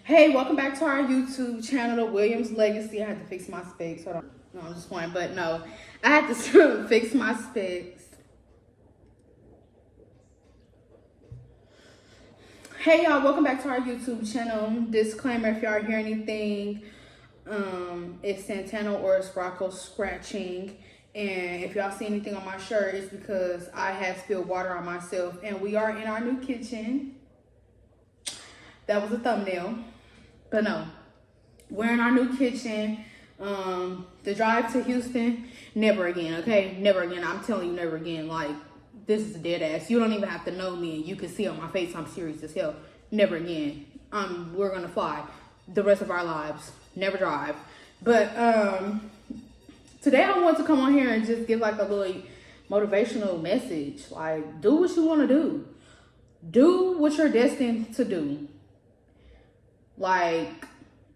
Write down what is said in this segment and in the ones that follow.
Hey, welcome back to our YouTube channel, The Williams Legacy. I had to fix my specs. Hold on. No, I'm just playing, but no. I had to fix my specs. Hey, y'all. Welcome back to our YouTube channel. Disclaimer, if y'all hear anything, it's Santana or it's Rocco scratching. And if y'all see anything on my shirt, it's because I have spilled water on myself. And we are in our new kitchen. That was a thumbnail. But no, we're in our new kitchen. The drive to Houston, never again, okay? Never again. I'm telling you, never again. Like, this is a dead ass. You don't even have to know me, and you can see on my face I'm serious as hell. Never again. We're gonna fly the rest of our lives. Never drive. But today I want to come on here and just give like a little motivational message. Like, do what you want to do. Do what you're destined to do. Like,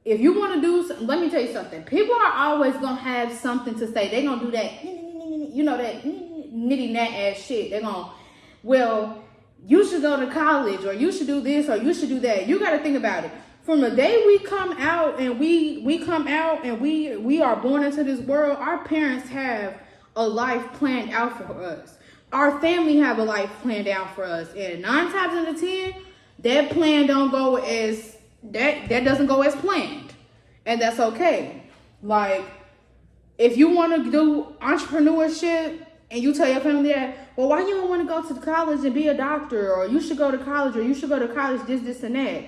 if you want to do something, let me tell you something. People are always going to have something to say. They going to do that, you know, that nitty nat ass shit. They're going to, well, you should go to college, or you should do this, or you should do that. You got to think about it. From the day we come out and we come out and we are born into this world, our parents have a life planned out for us. Our family have a life planned out for us. And 9 times out of 10, that plan don't go as... That doesn't go as planned, and that's okay. Like, if you want to do entrepreneurship and you tell your family that, well, why you don't want to go to college and be a doctor, or you should go to college, or you should go to college this and that.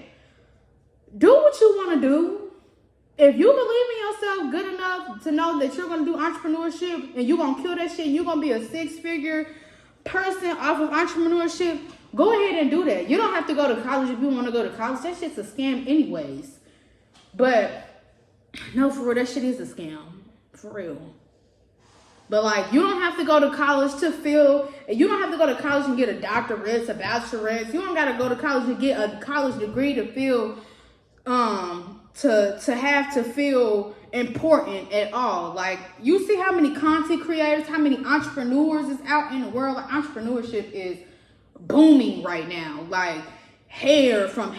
Do what you want to do. If you believe in yourself good enough to know that you're going to do entrepreneurship and you're going to kill that shit, and you're going to be a 6-figure person off of entrepreneurship, go ahead and do that. You don't have to go to college if you want to go to college. That shit's a scam anyways. But, no, for real, that shit is a scam. For real. But, like, you don't have to go to college to feel... You don't have to go to college and get a doctorate, a bachelorette. You don't got to go to college and get a college degree to feel... To have to feel important at all. Like, you see how many content creators, how many entrepreneurs is out in the world. Like, entrepreneurship is booming right now. Like, hair from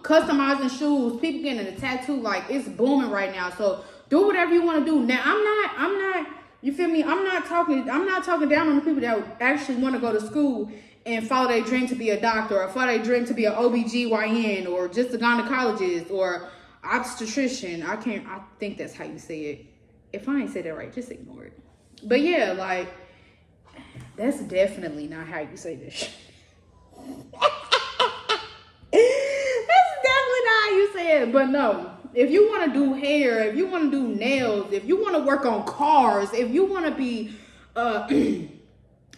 customizing shoes, people getting a tattoo. Like, it's booming right now. So do whatever you want to do. Now, I'm not, you feel me? I'm not talking down on the people that actually want to go to school and follow their dream to be a doctor, or follow their dream to be an OBGYN, or just a gynecologist, or obstetrician. I think that's how you say it. If I ain't say that right, just ignore it. But yeah, like, that's definitely not how you say this. That's definitely not how you say it. But no, if you want to do hair, if you want to do nails, if you want to work on cars, if you want to be...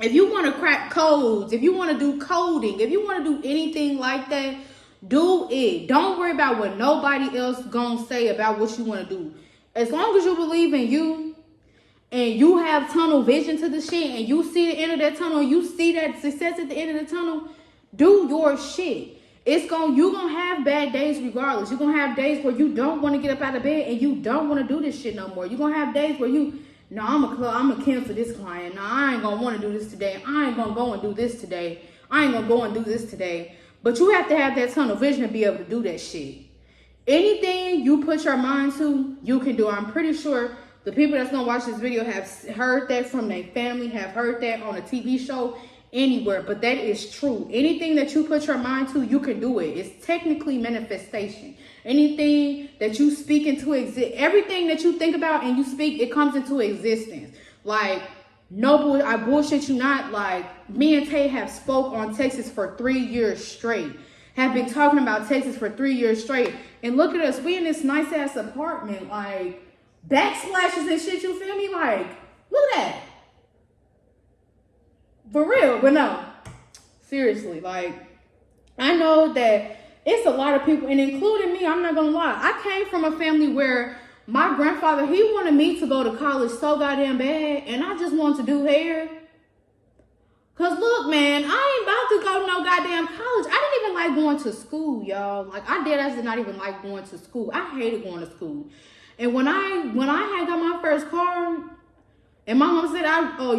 if you want to crack codes, if you want to do coding, if you want to do anything like that, do it. Don't worry about what nobody else gonna say about what you want to do. As long as you believe in you and you have tunnel vision to the shit, and you see the end of that tunnel, you see that success at the end of the tunnel, do your shit. You're gonna have bad days regardless. You're gonna have days where you don't want to get up out of bed and you don't want to do this shit no more. You're gonna have days where no, I'm gonna cancel this client. No, I ain't gonna want to do this today. I ain't gonna go and do this today. I ain't gonna go and do this today. But you have to have that tunnel vision to be able to do that shit. Anything you put your mind to, you can do. I'm pretty sure the people that's gonna watch this video have heard that from their family, have heard that on a TV show, anywhere. But that is true. Anything that you put your mind to, you can do it. It's technically manifestation. Anything that you speak into exist, everything that you think about and you speak, it comes into existence. Like, no, I bullshit you not. Like, me and Tay have spoke on Texas for 3 years straight. Have been talking about Texas for 3 years straight. And look at us, we in this nice ass apartment, like, backsplashes and shit, you feel me? Like, look at that. For real, but no, seriously, like, I know that it's a lot of people, and including me, I'm not gonna lie. I came from a family where my grandfather, he wanted me to go to college so goddamn bad, and I just wanted to do hair. Cause look, man, I ain't about to go to no goddamn college. I didn't even like going to school, y'all. Like, I did not even like going to school. I hated going to school. And when I had got my first car, and my mom said,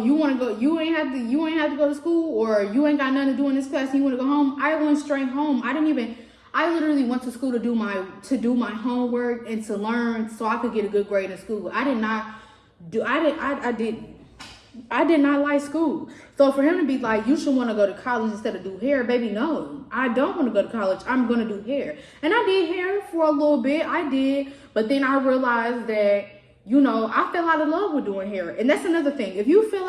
you want to go, you ain't have to go to school, or you ain't got nothing to do in this class and you want to go home. I went straight home. I didn't even I literally went to school to do my homework and to learn so I could get a good grade in school. I did not like school. So for him to be like, you should want to go to college instead of do hair, baby, no. I don't want to go to college. I'm going to do hair. And I did hair for a little bit. I did. But then I realized that, you know, I fell out of love with doing hair. And that's another thing. If you fall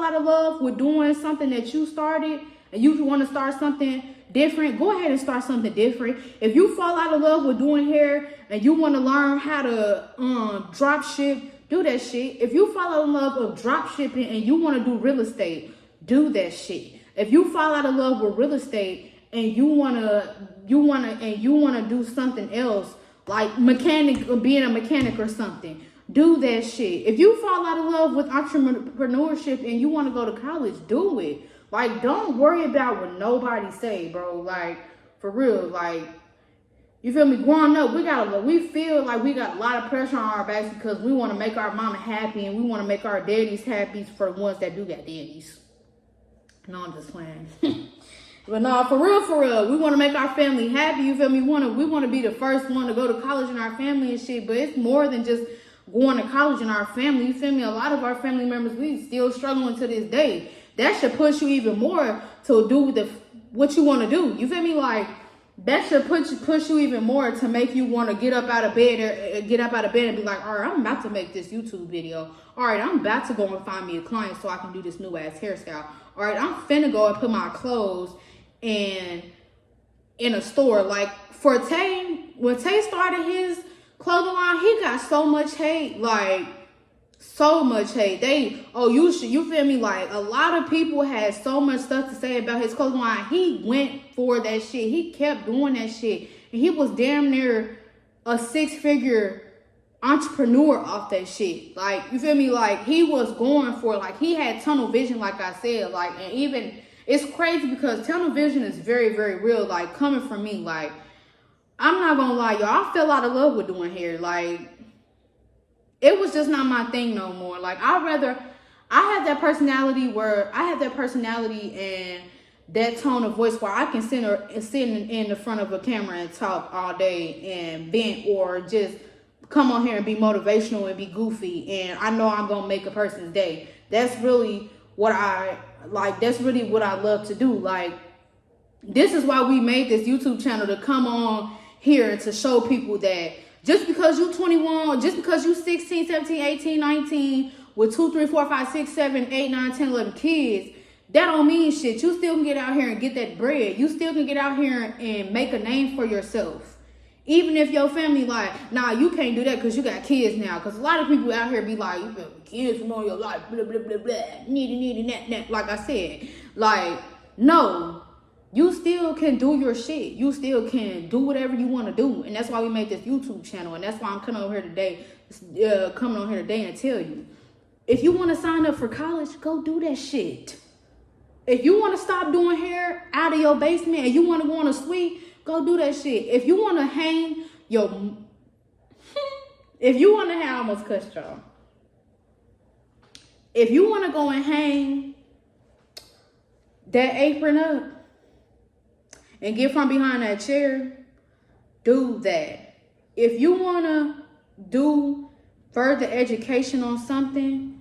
out of love with doing something that you started and you want to start something different, go ahead and start something different. If you fall out of love with doing hair and you want to learn how to drop ship, do that shit. If you fall out of love with drop shipping and you want to do real estate, do that shit. If you fall out of love with real estate and you wanna do something else, like being a mechanic or something, do that shit. If you fall out of love with entrepreneurship and you want to go to college, do it. Like, don't worry about what nobody say, bro. Like, for real, like, you feel me? Growing up, we feel like we got a lot of pressure on our backs because we want to make our mama happy and we want to make our daddies happy for the ones that do got daddies. No, I'm just playing. But no, for real, we want to make our family happy. You feel me? We want to be the first one to go to college in our family and shit. But it's more than just going to college in our family. You feel me? A lot of our family members, we still struggling to this day. That should push you even more to do what you want to do. You feel me? Like, that should push you even more to make you want to get up out of bed and be like, all right, I'm about to make this YouTube video. All right, I'm about to go and find me a client so I can do this new ass hairstyle. All right, I'm finna go and put my clothes in a store. Like, for Tay, when Tay started his clothing line, he got so much hate. Like, so much hate. You feel me? Like, a lot of people had so much stuff to say about his clothing line. He went for that shit. He kept doing that shit. And he was damn near a 6-figure entrepreneur off that shit. Like, you feel me? Like, he was going for, like, he had tunnel vision, like I said. Like, and even, it's crazy because tunnel vision is very, very real. Like, coming from me, like, I'm not gonna lie, y'all, I fell out of love with doing hair. Like, it was just not my thing no more. Like, I had that personality and that tone of voice where I can sit in the front of a camera and talk all day and vent, or just come on here and be motivational and be goofy, and I know I'm gonna make a person's day. That's really what I like. That's really what I love to do. Like, this is why we made this YouTube channel, to come on here to show people that just because you 21, just because you 16, 17, 18, 19, with 2, 3, 4, 5, 6, 7, 8, 9, 10, 11 kids, that don't mean shit. You still can get out here and get that bread. You still can get out here and make a name for yourself. Even if your family like, nah, you can't do that because you got kids now. Because a lot of people out here be like, you got kids from all your life, blah, blah, blah, blah, needy, that. Like I said, like, no. You still can do your shit. You still can do whatever you want to do. And that's why we made this YouTube channel. And that's why I'm coming on here today and tell you, if you want to sign up for college, go do that shit. If you want to stop doing hair out of your basement and you want to go on a suite, go do that shit. If you want to hang your... I almost cussed y'all. If you want to go and hang that apron up and get from behind that chair, do that. If you want to do further education on something,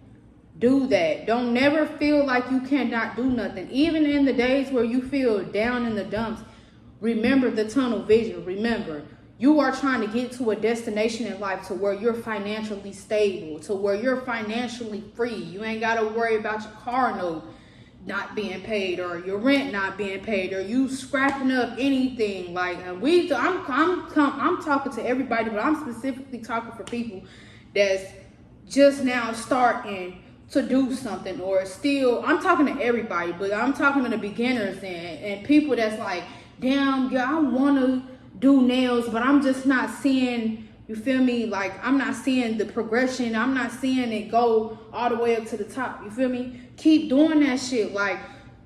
do that. Don't never feel like you cannot do nothing. Even in the days where you feel down in the dumps, remember the tunnel vision. Remember, you are trying to get to a destination in life to where you're financially stable, to where you're financially free. You ain't got to worry about your car note not being paid, or your rent not being paid, or you scrapping up anything. Like, and I'm talking to everybody, but I'm specifically talking for people that's just now starting to do something, or still, I'm talking to everybody, but I'm talking to the beginners and people that's like, damn, yeah, I want to do nails, but I'm just not seeing, you feel me? Like, I'm not seeing the progression. I'm not seeing it go all the way up to the top. You feel me? Keep doing that shit. Like,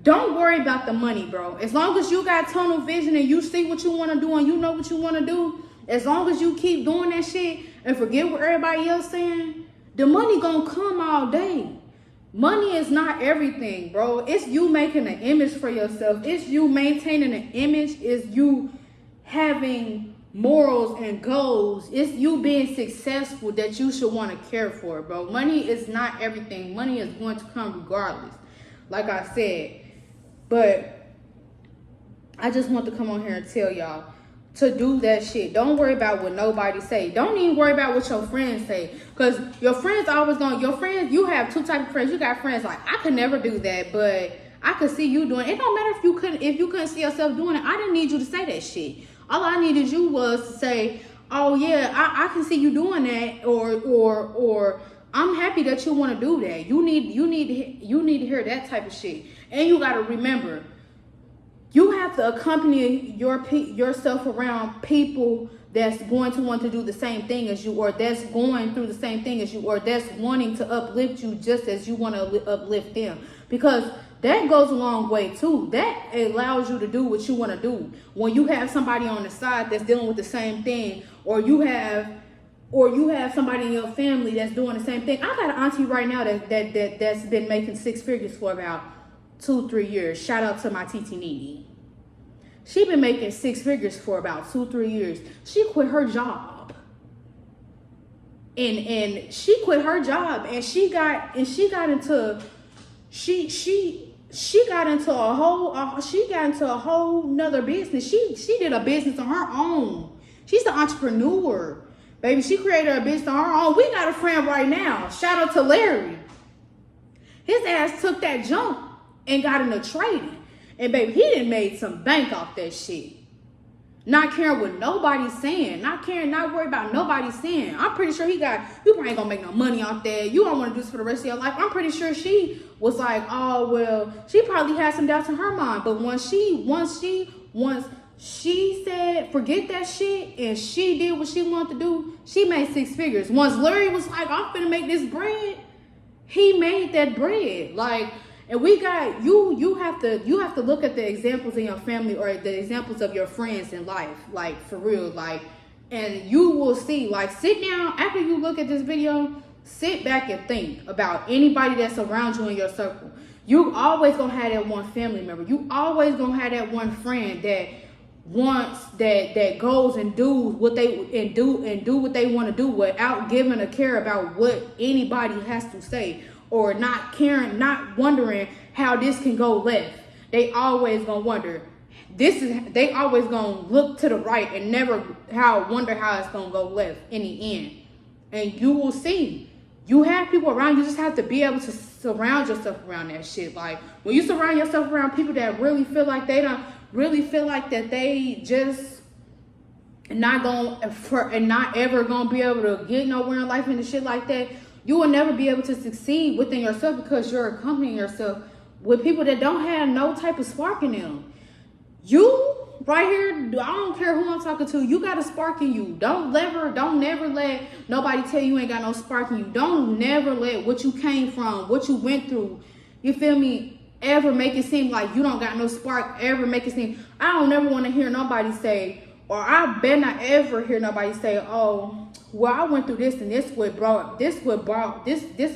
don't worry about the money, bro. As long as you got tunnel vision and you see what you want to do and you know what you want to do, as long as you keep doing that shit and forget what everybody else saying, the money gonna come all day. Money is not everything, bro. It's you making an image for yourself. It's you maintaining an image. It's you having morals and goals. It's you being successful that you should want to care for, bro. Money is not everything. Money is going to come regardless, like I said. But I just want to come on here and tell y'all to do that shit. Don't worry about what nobody say. Don't even worry about what your friends say. Because your friends always gonna, your friends, you have two types of friends. You got friends like, I could never do that, but I could see you doing it. It don't matter if you couldn't see yourself doing it. I didn't need you to say that shit. All I needed you was to say, oh yeah, I can see you doing that, or I'm happy that you want to do that. You need to hear that type of shit. And you gotta remember, you have to accompany yourself around people that's going to want to do the same thing as you, or that's going through the same thing as you, or that's wanting to uplift you just as you want to uplift them. Because that goes a long way too. That allows you to do what you want to do. When you have somebody on the side that's dealing with the same thing, or you have somebody in your family that's doing the same thing. I got an auntie right now that's been making six figures for about 2-3 years. Shout out to my TT Nene. She been making six figures for about 2-3 years. She quit her job. And she quit her job and she got into a whole nother business. She did a business on her own. She's an entrepreneur. Baby, she created a business on her own. We got a friend right now. Shout out to Larry. His ass took that jump and got into trading. And baby, he done made some bank off that shit. Not caring what nobody's saying. Not worried about nobody saying. I'm pretty sure you probably ain't gonna make no money off that. You don't want to do this for the rest of your life. I'm pretty sure she was like, oh, well, she probably had some doubts in her mind. But once she said, forget that shit, and she did what she wanted to do, she made six figures. Once Larry was like, I'm finna make this bread, he made that bread. Like, and we got you have to look at the examples in your family or the examples of your friends in life, like for real, like, and you will see, like, sit down after you look at this video, sit back and think about anybody that's around you in your circle. You always gonna have that one family member. You always gonna have that one friend that wants that goes and do what they want to do without giving a care about what anybody has to say, or not caring, not wondering how this can go left. They always gonna wonder. They always gonna look to the right and never wonder how it's gonna go left in the end. And you will see. You have people around, you just have to be able to surround yourself around that shit. Like, when you surround yourself around people that really feel like that they just not ever gonna be able to get nowhere in life and shit like that, you will never be able to succeed within yourself, because you're accompanying yourself with people that don't have no type of spark in them. You right here, I don't care who I'm talking to, you got a spark in you. Don't never let nobody tell you ain't got no spark in you. Don't never let what you came from, what you went through, you feel me, ever make it seem like you don't got no spark, ever make it seem. I don't never want to hear nobody say, or I better not ever hear nobody say, oh, well, I went through this and this is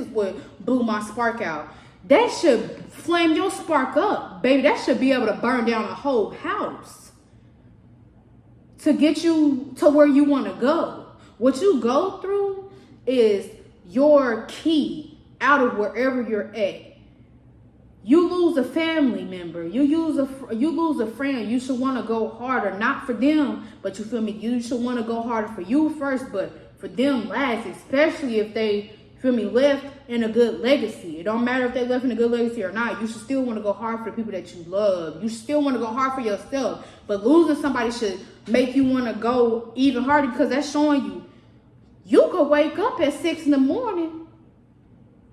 what blew my spark out. That should flame your spark up, baby. That should be able to burn down a whole house to get you to where you want to go. What you go through is your key out of wherever you're at. You lose a family member, you lose a friend, you should want to go harder, not for them, but you feel me, you should want to go harder for you first, but for them last, especially if they, feel me, left in a good legacy. It don't matter if they left in a good legacy or not. You should still want to go hard for the people that you love. You still want to go hard for yourself. But losing somebody should make you want to go even harder, because that's showing you could wake up at 6 in the morning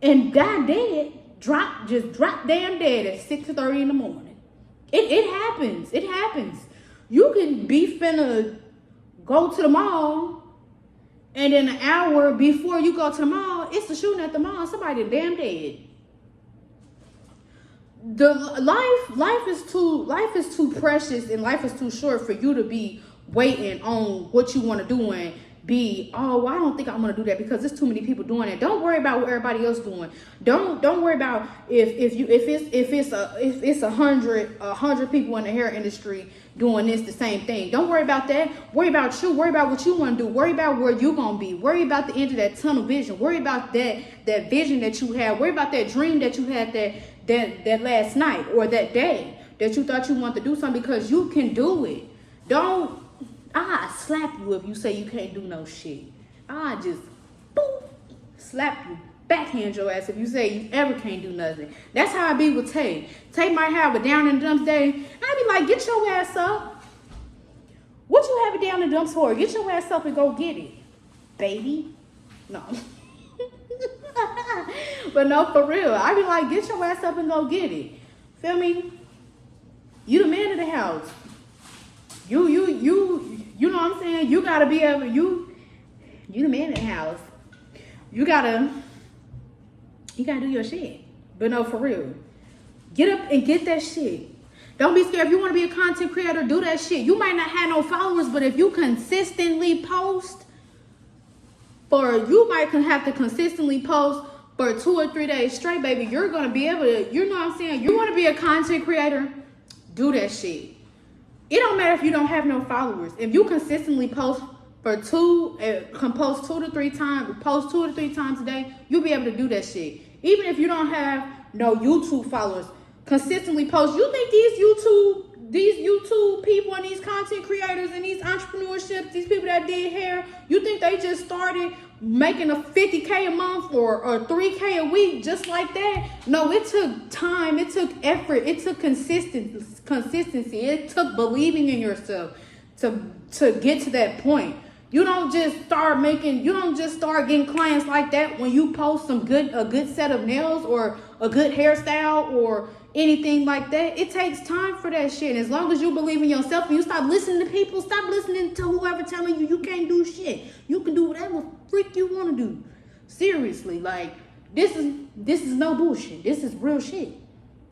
and die dead. Drop damn dead at 6:30 in the morning. It happens. It happens. You can be finna go to the mall, and then an hour before you go to the mall, it's a shooting at the mall. Somebody damn dead. The life is too precious, and life is too short for you to be waiting on what you want to do be, oh, well, I don't think I'm gonna do that because there's too many people doing it. Don't worry about what everybody else doing. Don't worry about if it's 100 people in the hair industry doing this the same thing. Don't worry about that. Worry about you. Worry about what you want to do. Worry about where you're gonna be. Worry about the end of that tunnel vision. Worry about that vision that you had. Worry about that dream that you had that last night or that day that you thought you wanted to do something, because you can do it. I slap you if you say you can't do no shit. I just boop, slap you, backhand your ass if you say you ever can't do nothing. That's how I be with Tay. Tay might have a down in the dumps day. I be like, get your ass up. What you have it down in the dumps for? Get your ass up and go get it, baby. No. But no, for real. I be like, get your ass up and go get it. Feel me? You the man of the house. You know what I'm saying? You gotta be able, you the man in the house. You gotta do your shit. But no, for real. Get up and get that shit. Don't be scared. If you want to be a content creator, do that shit. You might not have no followers, but if you consistently post, you might have to consistently post for 2 or 3 days straight, baby, you're gonna be able to, you know what I'm saying? You want to be a content creator, do that shit. It don't matter if you don't have no followers. If you consistently post for post 2 to 3 times a day, you'll be able to do that shit. Even if you don't have no YouTube followers, consistently post. You think these YouTube people and these content creators and these entrepreneurships, these people that did hair, you think they just started making a 50K a month or 3K a week just like that? No, it took time, it took effort, it took consistency, it took believing in yourself to get to that point. You don't just start getting clients like that when you post a good set of nails or a good hairstyle or anything like that. It takes time for that shit. And as long as you believe in yourself and you stop listening to people, stop listening to whoever telling you can't do shit. You can do whatever freak you want to do. Seriously, like this is no bullshit. This is real shit.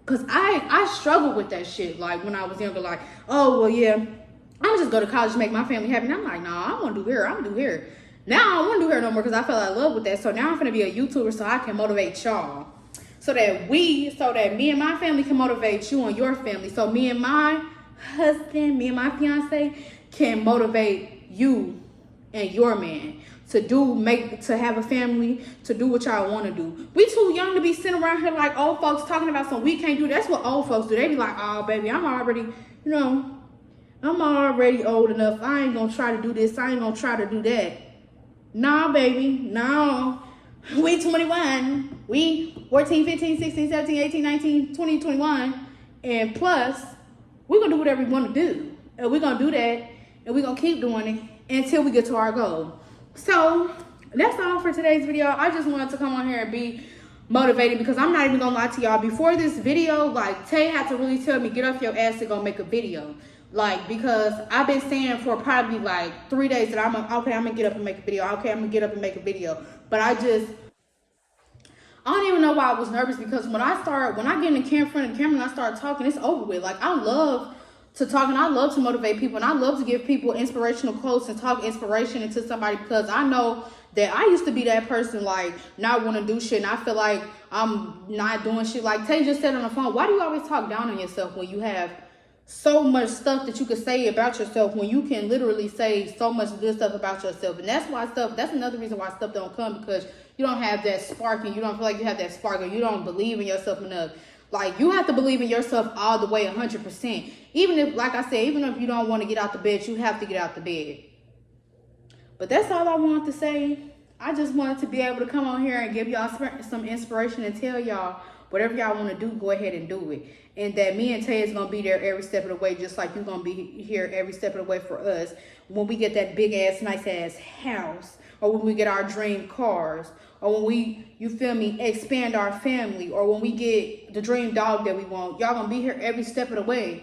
Cause I struggled with that shit. Like when I was younger, like, oh well, yeah, I'm gonna just go to college to make my family happy. And I'm like, nah, I want to do hair. I'm gonna do hair. Now I don't want to do hair no more because I fell out of love with that. So now I'm gonna be a YouTuber so I can motivate y'all. So that me and my family can motivate you and your family. So me and my husband, me and my fiance can motivate you and your man to have a family, to do what y'all want to do. We too young to be sitting around here like old folks talking about something we can't do. That's what old folks do. They be like, oh baby, I'm already old enough. I ain't gonna try to do this. I ain't gonna try to do that. Nah, baby, no. We 21. We 14, 15, 16, 17, 18, 19, 20, 21. And plus, we're going to do whatever we want to do. And we're going to do that. And we're going to keep doing it until we get to our goal. So, that's all for today's video. I just wanted to come on here and be motivated because I'm not even going to lie to y'all. Before this video, like, Tay had to really tell me, get off your ass to go make a video. Like, because I've been saying for probably like 3 days that I'm going to get up and make a video. Okay, I'm going to get up and make a video. But I don't even know why I was nervous, because when I get in the front of the camera and I start talking, it's over with. Like, I love to talk and I love to motivate people and I love to give people inspirational quotes and talk inspiration into somebody, because I know that I used to be that person, like, not want to do shit and I feel like I'm not doing shit. Like Tay just said on the phone, why do you always talk down on yourself when you have so much stuff that you could say about yourself, when you can literally say so much good stuff about yourself? And that's another reason why stuff don't come, because you don't have that spark and you don't feel like you have that spark, or you don't believe in yourself enough. Like, you have to believe in yourself all the way 100%. Even if, like I said, even if you don't want to get out the bed, you have to get out the bed. But that's all I wanted to say. I just wanted to be able to come on here and give y'all some inspiration and tell y'all whatever y'all want to do, go ahead and do it. And that me and Tay is going to be there every step of the way, just like you're going to be here every step of the way for us. When we get that big ass, nice ass house, or when we get our dream cars, or when we, you feel me, expand our family, or when we get the dream dog that we want, y'all going to be here every step of the way,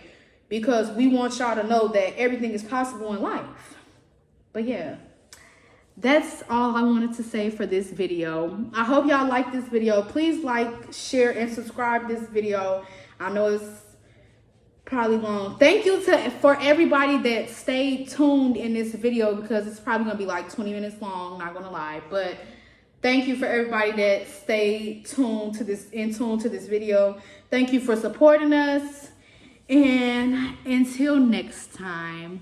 because we want y'all to know that everything is possible in life. But yeah, that's all I wanted to say for this video. I hope y'all like this video. Please like, share, and subscribe this video. I know it's probably long. Thank you for everybody that stayed tuned in this video, because it's probably gonna be like 20 minutes long, not gonna lie. But thank you for everybody that stayed tuned to this, in tune to this video. Thank you for supporting us. And until next time.